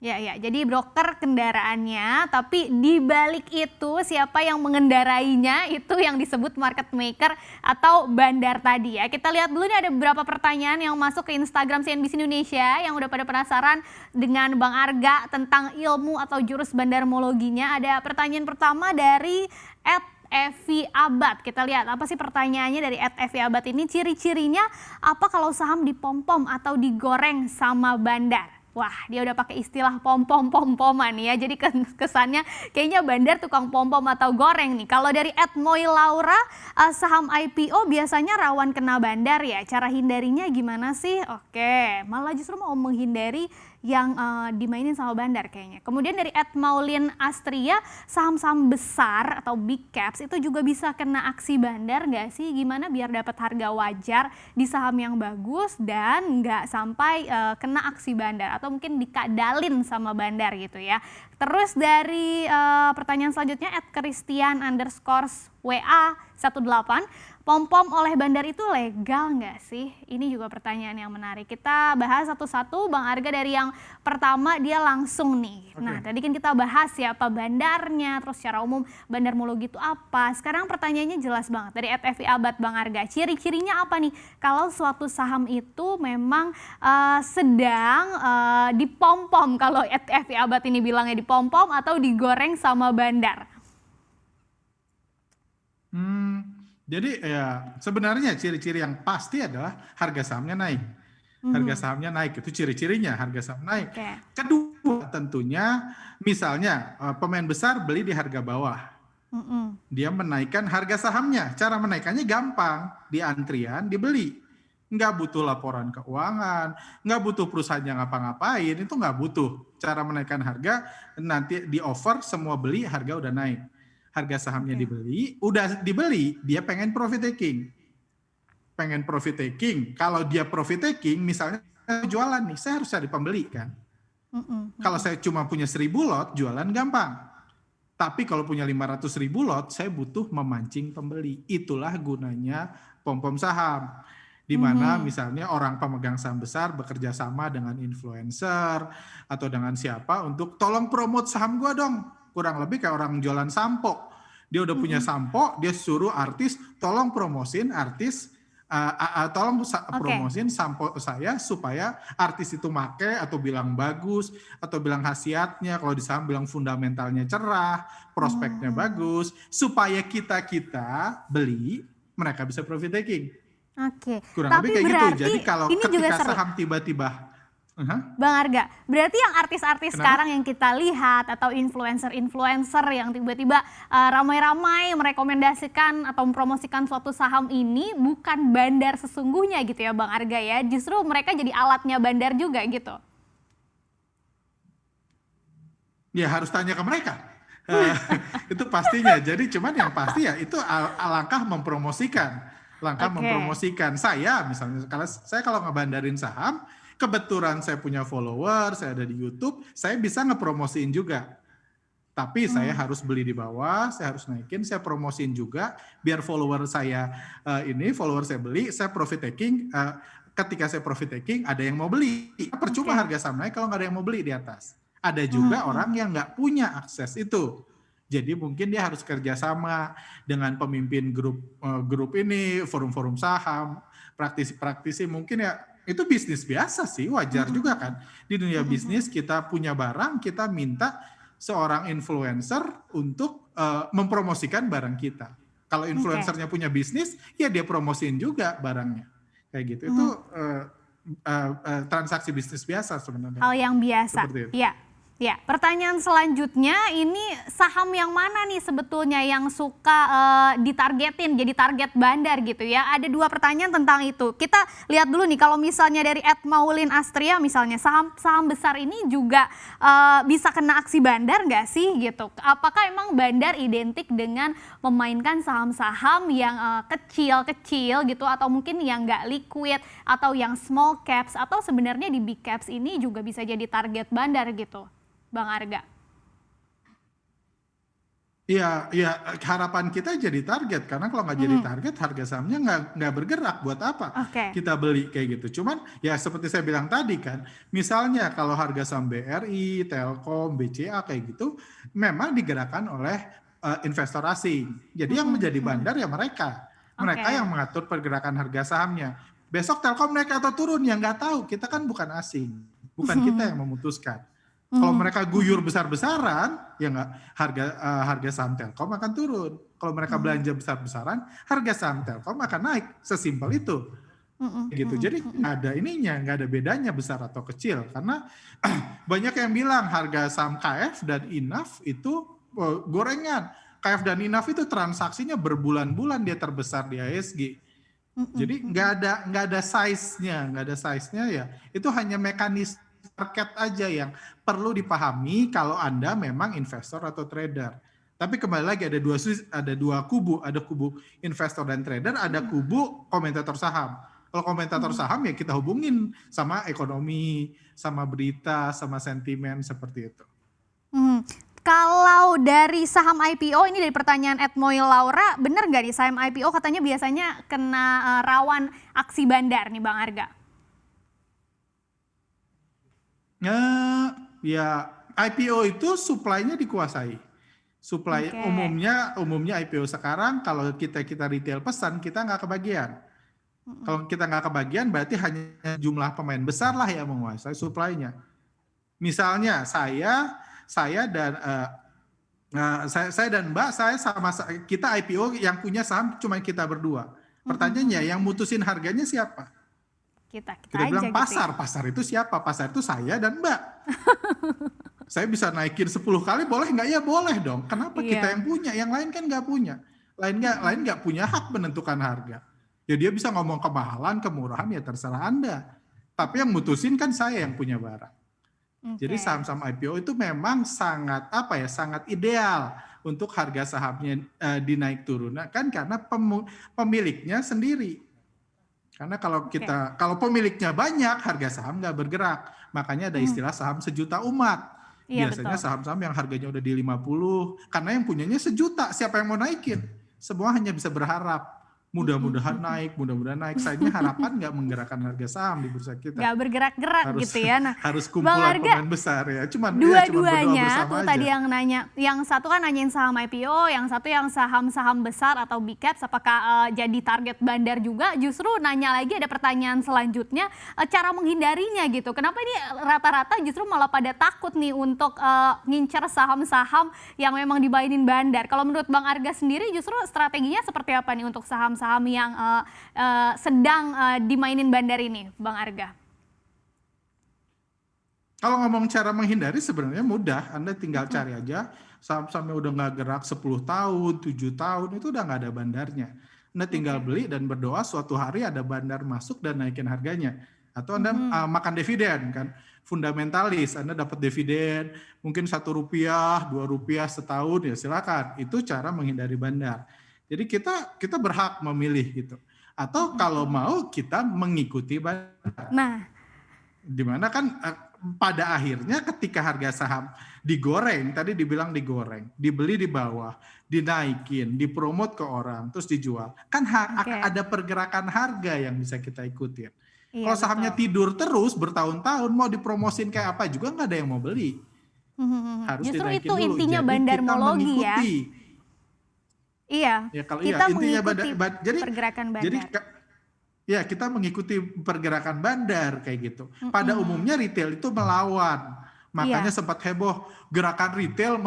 Ya, ya. Jadi broker kendaraannya, tapi di balik itu siapa yang mengendarainya itu yang disebut market maker atau bandar tadi ya. Kita lihat dulu nih ada beberapa pertanyaan yang masuk ke Instagram CNBC Indonesia yang udah pada penasaran dengan Bang Arga tentang ilmu atau jurus bandarmologinya. Ada pertanyaan pertama dari Evi Abad. Kita lihat apa sih pertanyaannya dari Evi Abad ini. Ciri-cirinya apa kalau saham dipom-pom atau digoreng sama bandar? Wah, dia udah pakai istilah pom-pom-pom-poman ya. Jadi kesannya kayaknya bandar tukang pom-pom atau goreng nih. Kalau dari Moy Laura, saham IPO biasanya rawan kena bandar ya. Cara hindarinya gimana sih? Oke, malah justru mau menghindari yang dimainin sama bandar kayaknya. Kemudian dari Maulin Astria, saham-saham besar atau big caps itu juga bisa kena aksi bandar nggak sih? Gimana biar dapat harga wajar di saham yang bagus dan nggak sampai kena aksi bandar atau mungkin dikadalin sama bandar gitu ya. Terus dari pertanyaan selanjutnya @christian_WA18, pom-pom oleh bandar itu legal nggak sih? Ini juga pertanyaan yang menarik. Kita bahas satu-satu. Bang Arga dari yang pertama dia langsung nih. Nah, tadi kan kita bahas ya apa bandarnya, terus secara umum bandarmologi itu apa. Sekarang pertanyaannya jelas banget dari @FI Abad Bang Arga. Ciri-cirinya apa nih? Kalau suatu saham itu memang sedang dipom-pom, kalau FI Abad ini bilangnya dipom-pom atau digoreng sama bandar. Jadi ya sebenarnya ciri-ciri yang pasti adalah harga sahamnya naik. Harga sahamnya naik, itu ciri-cirinya harga saham naik. Kedua tentunya misalnya pemain besar beli di harga bawah. Dia menaikkan harga sahamnya. Cara menaikkannya gampang, di antrian dibeli. Nggak butuh laporan keuangan, nggak butuh perusahaan yang ngapa-ngapain, itu nggak butuh. Cara menaikkan harga, nanti di offer semua beli, harga udah naik. Harga sahamnya dibeli, udah dibeli, dia pengen profit taking. Pengen profit taking, kalau dia profit taking, misalnya jualan nih, saya harus cari pembeli kan. Kalau saya cuma punya 1000 lot, jualan gampang. Tapi kalau punya 500.000 lot, saya butuh memancing pembeli. Itulah gunanya pom-pom saham. Di mana misalnya orang pemegang saham besar bekerja sama dengan influencer atau dengan siapa untuk tolong promote saham gua dong. Kurang lebih kayak orang jualan sampo. Dia udah punya sampo, dia suruh artis tolong promosin artis, tolong promosin sampo saya supaya artis itu make atau bilang bagus atau bilang khasiatnya, kalau di saham bilang fundamentalnya cerah, prospeknya bagus, supaya kita beli, mereka bisa profit taking. Kurang Tapi lebih kayak gitu. berarti Jadi kalau ini juga ketika seru. saham tiba-tiba Bang Arga, berarti yang artis-artis sekarang yang kita lihat atau influencer-influencer yang tiba-tiba ramai-ramai merekomendasikan atau mempromosikan suatu saham ini bukan bandar sesungguhnya gitu ya Bang Arga ya, justru mereka jadi alatnya bandar juga gitu. Ya harus tanya ke mereka. Itu pastinya. Jadi cuman yang pasti ya itu langkah mempromosikan. Mempromosikan. Saya misalnya, kalau ngebandarin saham, kebetulan saya punya follower, saya ada di YouTube, saya bisa ngepromosiin juga. Tapi saya harus beli di bawah, saya harus naikin, saya promosiin juga, biar follower saya beli, saya profit taking. Ketika saya profit taking, ada yang mau beli. Percuma harga saham naik kalau nggak ada yang mau beli di atas. Ada juga orang yang nggak punya akses itu. Jadi mungkin dia harus kerjasama dengan pemimpin grup ini, forum-forum saham, praktisi-praktisi, mungkin ya itu bisnis biasa sih, wajar juga kan. Di dunia bisnis kita punya barang, kita minta seorang influencer untuk mempromosikan barang kita. Kalau influencernya punya bisnis, ya dia promosiin juga barangnya. Kayak gitu. Itu transaksi bisnis biasa sebenarnya. Hal yang biasa. Iya. Ya, pertanyaan selanjutnya ini saham yang mana nih sebetulnya yang suka ditargetin jadi target bandar gitu ya. Ada 2 pertanyaan tentang itu. Kita lihat dulu nih kalau misalnya dari Maulin Astria misalnya saham besar ini juga bisa kena aksi bandar nggak sih gitu. Apakah emang bandar identik dengan memainkan saham-saham yang kecil-kecil gitu atau mungkin yang nggak liquid atau yang small caps atau sebenarnya di big caps ini juga bisa jadi target bandar gitu. Bang Arga. Iya, iya, harapan kita jadi target karena kalau nggak jadi target harga sahamnya nggak bergerak, buat apa Oke. kita beli kayak gitu. Cuman ya seperti saya bilang tadi kan, misalnya kalau harga saham BRI, Telkom, BCA kayak gitu, memang digerakkan oleh investor asing. Jadi yang menjadi bandar ya mereka yang mengatur pergerakan harga sahamnya. Besok Telkom naik atau turun ya nggak tahu, kita kan bukan asing, bukan kita yang memutuskan. Kalau mereka guyur besar-besaran, ya nggak harga saham Telkom akan turun. Kalau mereka belanja besar-besaran, harga saham Telkom akan naik. Sesimpel itu. Gitu. Jadi nggak ada bedanya besar atau kecil. Karena banyak yang bilang harga saham KF dan INAF itu gorengan. KF dan INAF itu transaksinya berbulan-bulan dia terbesar di ISG. Jadi nggak ada size-nya ya. Itu hanya mekanisme market aja yang perlu dipahami kalau Anda memang investor atau trader. Tapi kembali lagi ada dua kubu, ada kubu investor dan trader, ada kubu komentator saham. Kalau komentator saham ya kita hubungin sama ekonomi, sama berita, sama sentimen seperti itu. Kalau dari saham IPO, ini dari pertanyaan Edmoy Laura, benar nggak nih saham IPO katanya biasanya kena rawan aksi bandar nih Bang Arga? Ya IPO itu supply-nya dikuasai. Supply umumnya IPO sekarang kalau kita retail pesan kita nggak kebagian. Kalau kita nggak kebagian berarti hanya jumlah pemain besar lah yang menguasai supply-nya. Misalnya saya dan Mbak, kita IPO yang punya saham cuma kita berdua. Pertanyaannya yang mutusin harganya siapa? Kita bilang pasar itu siapa? Pasar itu saya dan Mbak. Saya bisa naikin 10 kali boleh nggak? Ya boleh dong. Kenapa kita yang punya? Yang lain kan nggak punya. Lain nggak punya hak menentukan harga. Ya dia bisa ngomong kemahalan, kemurahan ya terserah Anda. Tapi yang mutusin kan saya yang punya barang. Jadi saham-saham IPO itu memang sangat ideal untuk harga sahamnya dinaik turun. Kan karena pemiliknya sendiri. Karena kalau pemiliknya banyak, harga saham nggak bergerak. Makanya ada istilah saham sejuta umat. Biasanya saham-saham yang harganya udah di 50, karena yang punyanya sejuta, siapa yang mau naikin? Semua hanya bisa berharap. Mudah-mudahan naik. Sayangnya harapan nggak menggerakkan harga saham di bursa kita. Nggak bergerak-gerak gitu ya. Nah, harus kumpulan pemain besar ya. Dua-duanya tuh tadi yang nanya, yang satu kan nanyain saham IPO, yang satu yang saham-saham besar atau big caps, apakah jadi target bandar juga? Justru nanya lagi ada pertanyaan selanjutnya, cara menghindarinya gitu. Kenapa ini rata-rata justru malah pada takut nih untuk ngincer saham-saham yang memang dimainin bandar? Kalau menurut Bang Arga sendiri justru strateginya seperti apa nih untuk saham yang sedang dimainin bandar ini, Bang Arga? Kalau ngomong cara menghindari sebenarnya mudah. Anda tinggal cari aja saham-sahamnya udah nggak gerak 10 tahun, 7 tahun, itu udah nggak ada bandarnya. Anda tinggal beli dan berdoa suatu hari ada bandar masuk dan naikin harganya. Atau Anda makan dividen kan. Fundamentalis, Anda dapat dividen mungkin Rp1, Rp2 setahun ya silakan. Itu cara menghindari bandar. Jadi kita berhak memilih gitu. Atau kalau mau kita mengikuti bandar. Nah, dimana kan pada akhirnya ketika harga saham digoreng, tadi dibilang digoreng, dibeli di bawah, dinaikin, dipromot ke orang, terus dijual. Kan ada pergerakan harga yang bisa kita ikutin. Kalau sahamnya tidur terus bertahun-tahun, mau dipromosin kayak apa juga nggak ada yang mau beli. Harus justru dinaikin itu dulu. intinya Jadi bandarmologi ya. Ya, kita mengikuti pergerakan bandar. Jadi ya kita mengikuti pergerakan bandar kayak gitu. Pada umumnya retail itu melawan. Makanya sempat heboh gerakan retail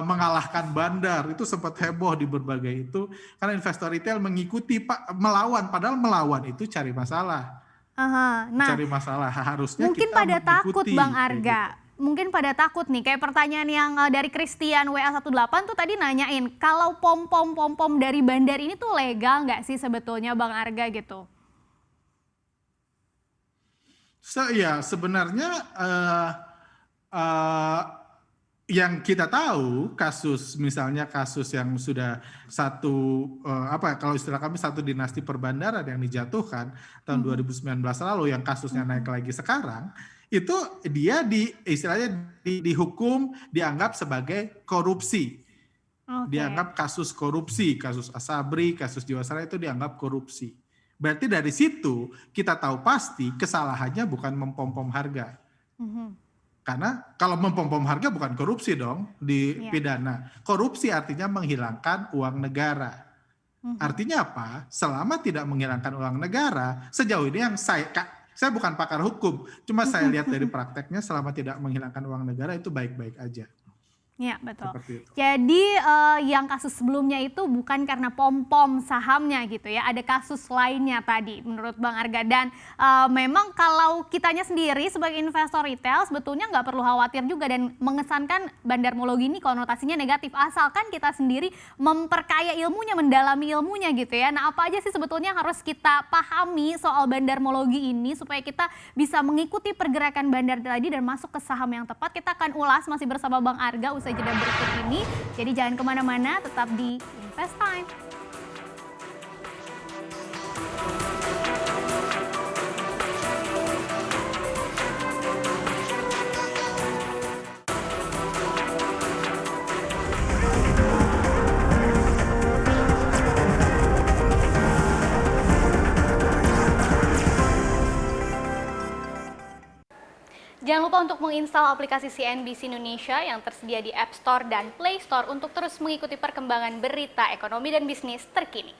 mengalahkan bandar. Itu sempat heboh di berbagai itu karena investor retail mengikuti melawan, padahal melawan itu cari masalah. Cari masalah. Harusnya mungkin kita pada takut Bang Arga. Gitu. Mungkin pada takut nih, kayak pertanyaan yang dari Christian WA18 tuh tadi nanyain, kalau pom-pom dari bandar ini tuh legal nggak sih sebetulnya Bang Arga gitu? Ya sebenarnya yang kita tahu misalnya kasus yang sudah kalau istilah kami satu dinasti perbandaran yang dijatuhkan tahun 2019 lalu yang kasusnya naik lagi sekarang, itu dia istilahnya dihukum dianggap sebagai korupsi. Dianggap kasus korupsi, kasus Asabri, kasus Jiwasraya itu dianggap korupsi. Berarti dari situ kita tahu pasti kesalahannya bukan mempom-pom harga. Karena kalau mempom-pom harga bukan korupsi dong di pidana. Korupsi artinya menghilangkan uang negara. Artinya apa? Selama tidak menghilangkan uang negara, sejauh ini yang saya bukan pakar hukum, cuma saya lihat dari prakteknya selama tidak menghilangkan uang negara itu baik-baik aja. Ya, betul. Jadi yang kasus sebelumnya itu bukan karena pom-pom sahamnya gitu ya, ada kasus lainnya tadi menurut Bang Arga. Dan memang kalau kitanya sendiri sebagai investor retail sebetulnya nggak perlu khawatir juga dan mengesankan bandarmologi ini konotasinya negatif, asalkan kita sendiri memperkaya ilmunya, mendalami ilmunya gitu ya. Nah, apa aja sih sebetulnya harus kita pahami soal bandarmologi ini supaya kita bisa mengikuti pergerakan bandar tadi dan masuk ke saham yang tepat? Kita akan ulas masih bersama Bang Arga usai jeda berikut ini. Jadi jangan kemana-mana, tetap di Invest Time. Jangan lupa untuk menginstal aplikasi CNBC Indonesia yang tersedia di App Store dan Play Store untuk terus mengikuti perkembangan berita ekonomi dan bisnis terkini.